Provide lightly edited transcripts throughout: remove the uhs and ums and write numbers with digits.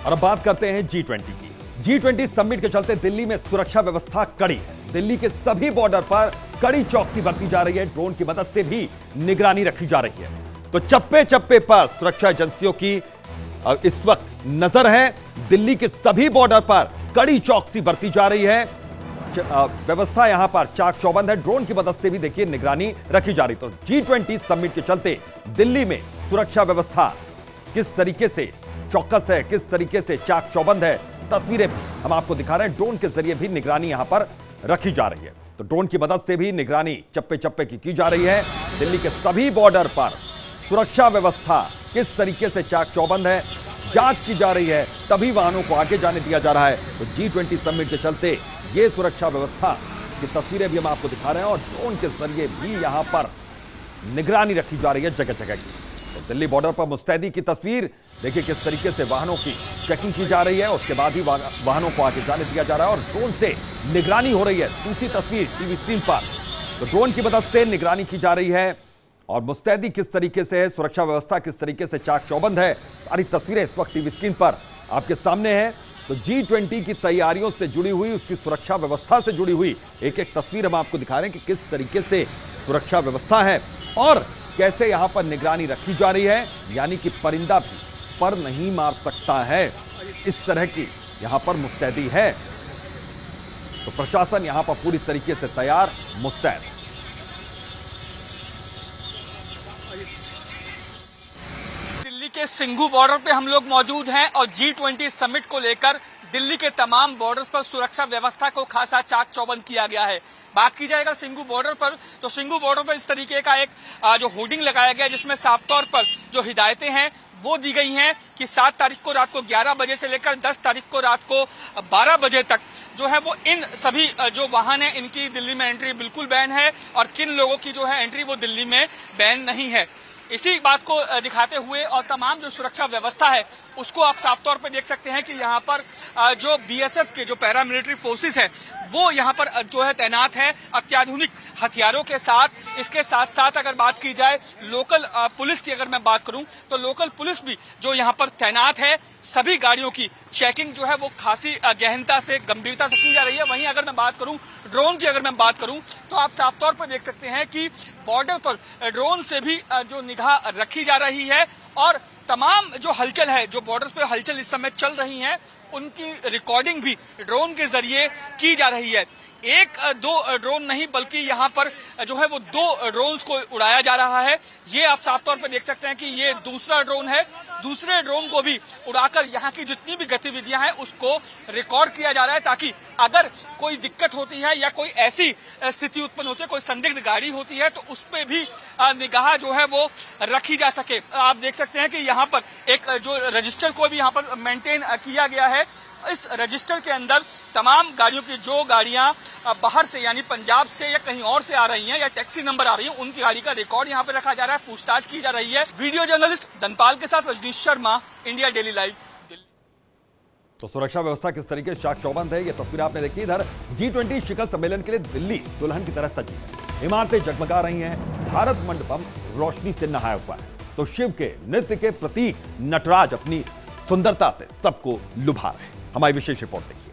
और अब बात करते हैं G20 की। G20 समिट के चलते दिल्ली में सुरक्षा व्यवस्था कड़ी है। दिल्ली के सभी बॉर्डर पर कड़ी चौकसी बरती जा रही है। ड्रोन की मदद से भी निगरानी रखी जा रही है। तो चप्पे चप्पे पर सुरक्षा एजेंसियों की इस वक्त नजर है। दिल्ली के सभी बॉर्डर पर कड़ी चौकसी बरती जा रही है। व्यवस्था यहां पर चाक चौबंद है। ड्रोन की मदद से भी देखिए निगरानी रखी जा रही। तो G20 समिट के चलते दिल्ली में सुरक्षा व्यवस्था किस तरीके से चौकस है, किस तरीके से चाक चौबंद है, तस्वीरें भी हम आपको दिखा रहे हैं। ड्रोन के जरिए भी निगरानी यहां पर रखी जा रही है। तो ड्रोन की मदद से भी निगरानी चप्पे चप्पे की जा रही है। दिल्ली के सभी बॉर्डर पर सुरक्षा व्यवस्था किस तरीके से चाक चौबंद है, जांच की जा रही है, तभी वाहनों को आगे जाने दिया जा रहा है। तो G20 समिट के चलते ये सुरक्षा व्यवस्था की तस्वीरें भी हम आपको दिखा रहे हैं और ड्रोन के जरिए भी यहां पर निगरानी रखी जा रही है जगह जगह की। तो दिल्ली बॉर्डर पर मुस्तैदी की तस्वीर देखिए, किस तरीके से वाहनों की चेकिंग की जा रही है, उसके बाद ही वाहनों को आगे जाने दिया जा रहा है और ड्रोन से निगरानी हो रही है। दूसरी तस्वीर टीवी स्क्रीन पर, तो ड्रोन की मदद से निगरानी की जा रही है और मुस्तैदी किस तरीके से है, सुरक्षा व्यवस्था किस तरीके से चाक चौबंद है, सारी तस्वीरें इस वक्त टीवी स्क्रीन पर आपके सामने हैं। तो G20 की तैयारियों से जुड़ी हुई, उसकी सुरक्षा व्यवस्था से जुड़ी हुई एक एक तस्वीर हम आपको दिखा रहे हैं कि किस तरीके से सुरक्षा व्यवस्था है और कैसे यहां पर निगरानी रखी जा रही है। यानी कि परिंदा भी पर नहीं मार सकता है, इस तरह की यहां पर मुस्तैदी है। तो प्रशासन यहां पर पूरी तरीके से तैयार, मुस्तैद। दिल्ली के सिंघू बॉर्डर पे हम लोग मौजूद हैं और G20 समिट को लेकर दिल्ली के तमाम बॉर्डर्स पर सुरक्षा व्यवस्था को खासा चाक चौबंद किया गया है। बात की जाएगा सिंघू बॉर्डर पर, तो सिंघू बॉर्डर पर इस तरीके का एक जो होर्डिंग लगाया गया है जिसमें साफ तौर पर जो हिदायतें हैं वो दी गई हैं कि 7 तारीख को रात को 11 बजे से लेकर 10 तारीख को रात को 12 बजे तक जो है वो इन सभी जो वाहन है इनकी दिल्ली में एंट्री बिल्कुल बैन है और किन लोगों की जो है एंट्री वो दिल्ली में बैन नहीं है। इसी बात को दिखाते हुए और तमाम जो सुरक्षा व्यवस्था है उसको आप साफ तौर पे देख सकते हैं कि यहाँ पर जो BSF के जो पैरामिलिट्री फोर्सेस है वो यहाँ पर जो है तैनात है अत्याधुनिक हथियारों के साथ। इसके साथ साथ अगर बात की जाए लोकल पुलिस की, अगर मैं बात करूं तो लोकल पुलिस भी जो यहाँ पर तैनात है। सभी गाड़ियों की चेकिंग जो है वो खासी गहनता से, गंभीरता से की जा रही है। वहीं अगर मैं बात करूं ड्रोन की, अगर मैं बात करूं तो आप साफ तौर पर देख सकते हैं कि बॉर्डर पर ड्रोन से भी जो निगाह रखी जा रही है और तमाम जो हलचल है, जो बॉर्डर्स पे हलचल इस समय चल रही है, उनकी रिकॉर्डिंग भी ड्रोन के जरिए की जा रही है। एक दो ड्रोन नहीं बल्कि यहाँ पर जो है वो 2 ड्रोन्स को उड़ाया जा रहा है। ये आप साफ तौर पर देख सकते हैं कि ये दूसरा ड्रोन है। दूसरे ड्रोन को भी उड़ाकर यहाँ की जितनी भी गतिविधियां हैं उसको रिकॉर्ड किया जा रहा है ताकि अगर कोई दिक्कत होती है या कोई ऐसी स्थिति उत्पन्न होती है, कोई संदिग्ध गाड़ी होती है तो उस पर भी निगाह जो है वो रखी जा सके। आप देख सकते हैं कि यहाँ पर एक जो रजिस्टर को भी यहाँ पर मेंटेन किया गया है। इस रजिस्टर के अंदर तमाम गाड़ियों की जो गाड़ियां बाहर से यानी पंजाब से या कहीं और से आ रही हैं या टैक्सी नंबर आ रही हैं, उनकी गाड़ी का रिकॉर्ड यहाँ पे रखा जा रहा है, पूछताछ की जा रही है। वीडियो जर्नलिस्ट धनपाल के साथ Rajneesh Sharma, India daily live. तो सुरक्षा व्यवस्था किस तरीके से चाक चौबंद है, ये तस्वीर आपने देखी। इधर G20 शिखर सम्मेलन के लिए दिल्ली दुल्हन की तरह सजी है। इमारतें जगमगा रही हैं, भारत मंडपम रोशनी से नहाया हुआ है। तो शिव के नृत्य के प्रतीक नटराज अपनी सुंदरता से सबको लुभा रहे हैं। हमारी विशेष रिपोर्ट देखिए।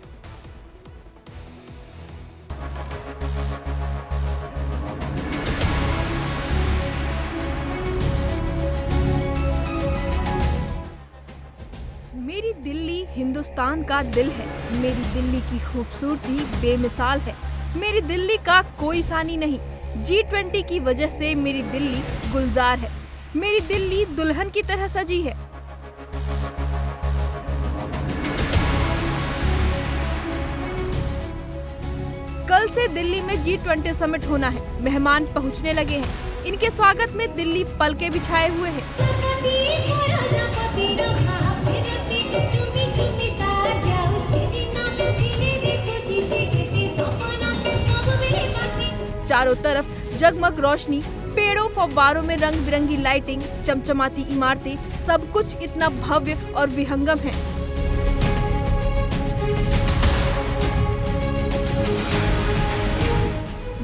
मेरी दिल्ली हिंदुस्तान का दिल है। मेरी दिल्ली की खूबसूरती बेमिसाल है। मेरी दिल्ली का कोई सानी नहीं। G20 की वजह से मेरी दिल्ली गुलजार है। मेरी दिल्ली दुल्हन की तरह सजी है। कल से दिल्ली में G20 समिट होना है। मेहमान पहुंचने लगे हैं। इनके स्वागत में दिल्ली पलके बिछाए हुए है। चारों तरफ जगमग रोशनी, पेड़ों फव्वारों में रंग बिरंगी लाइटिंग, चमचमाती इमारतें, सब कुछ इतना भव्य और विहंगम है।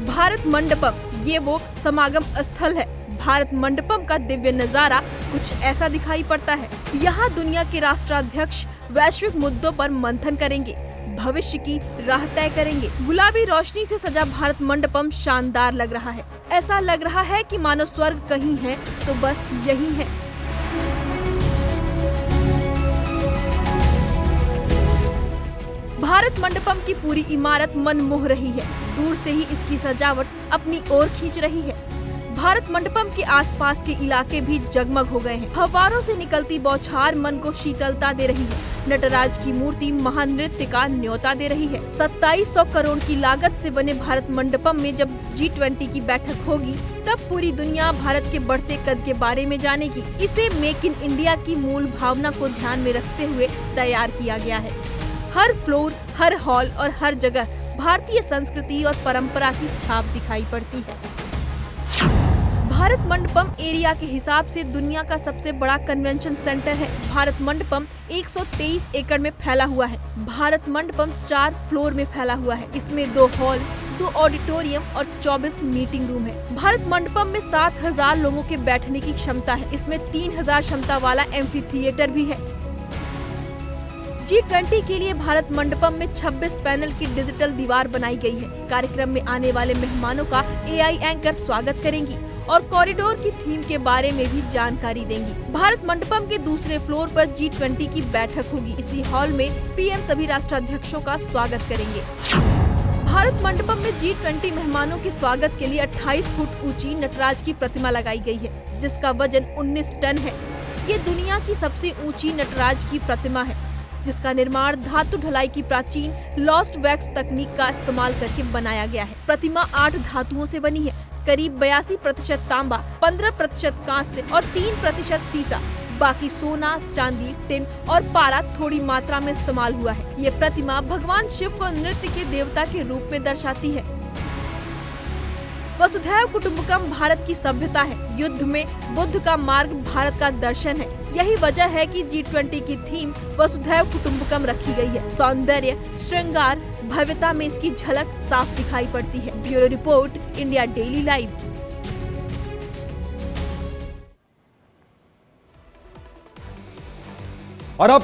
भारत मंडपम ये वो समागम स्थल है। भारत मंडपम का दिव्य नजारा कुछ ऐसा दिखाई पड़ता है। यहाँ दुनिया के राष्ट्राध्यक्ष वैश्विक मुद्दों पर मंथन करेंगे, भविष्य की राह तय करेंगे। गुलाबी रोशनी से सजा भारत मंडपम शानदार लग रहा है। ऐसा लग रहा है कि मानो स्वर्ग कहीं है तो बस यही है। भारत मंडपम की पूरी इमारत मन मोह रही है। दूर से ही इसकी सजावट अपनी ओर खींच रही है। भारत मंडपम के आसपास के इलाके भी जगमग हो गए हैं। फव्वारों से निकलती बौछार मन को शीतलता दे रही है। नटराज की मूर्ति महानृत्य का न्योता दे रही है। 2700 करोड़ की लागत से बने भारत मंडपम में जब G20 की बैठक होगी, तब पूरी दुनिया भारत के बढ़ते कद के बारे में जानेगी। इसे मेक इन इंडिया की मूल भावना को ध्यान में रखते हुए तैयार किया गया है। हर फ्लोर, हर हॉल और हर जगह भारतीय संस्कृति और परंपरा की छाप दिखाई पड़ती है। भारत मंडपम एरिया के हिसाब से दुनिया का सबसे बड़ा कन्वेंशन सेंटर है। भारत मंडपम 123 एकड़ में फैला हुआ है। भारत मंडपम 4 फ्लोर में फैला हुआ है। इसमें 2 हॉल, 2 ऑडिटोरियम और 24 मीटिंग रूम है। भारत मंडपम में 7000 लोगों के बैठने की क्षमता है। इसमें 3000 क्षमता वाला एम्फी थिएटर भी है। G20 के लिए भारत मंडपम में 26 पैनल की डिजिटल दीवार बनाई गई है। कार्यक्रम में आने वाले मेहमानों का AI एंकर स्वागत करेंगी और कॉरिडोर की थीम के बारे में भी जानकारी देंगी। भारत मंडपम के दूसरे फ्लोर पर G20 की बैठक होगी। इसी हॉल में PM सभी राष्ट्राध्यक्षों का स्वागत करेंगे। भारत मंडपम में G20 मेहमानों के स्वागत के लिए 28 फुट ऊंची नटराज की प्रतिमा लगाई गई है, जिसका वजन 19 टन है। ये दुनिया की सबसे ऊंची नटराज की प्रतिमा है, जिसका निर्माण धातु ढलाई की प्राचीन लॉस्ट वैक्स तकनीक का इस्तेमाल करके बनाया गया है। प्रतिमा 8 धातुओं से बनी है। करीब 82% तांबा, 15% कांस्य और 3% सीसा। बाकी सोना, चांदी, टिन और पारा थोड़ी मात्रा में इस्तेमाल हुआ है। ये प्रतिमा भगवान शिव को नृत्य के देवता के रूप में दर्शाती है। वसुधैव कुटुंबकम भारत की सभ्यता है। युद्ध में बुद्ध का मार्ग भारत का दर्शन है। यही वजह है कि G20 की थीम वसुधैव कुटुंबकम रखी गई है। सौंदर्य, श्रृंगार, भव्यता में इसकी झलक साफ दिखाई पड़ती है। Bureau report, India daily live. और अब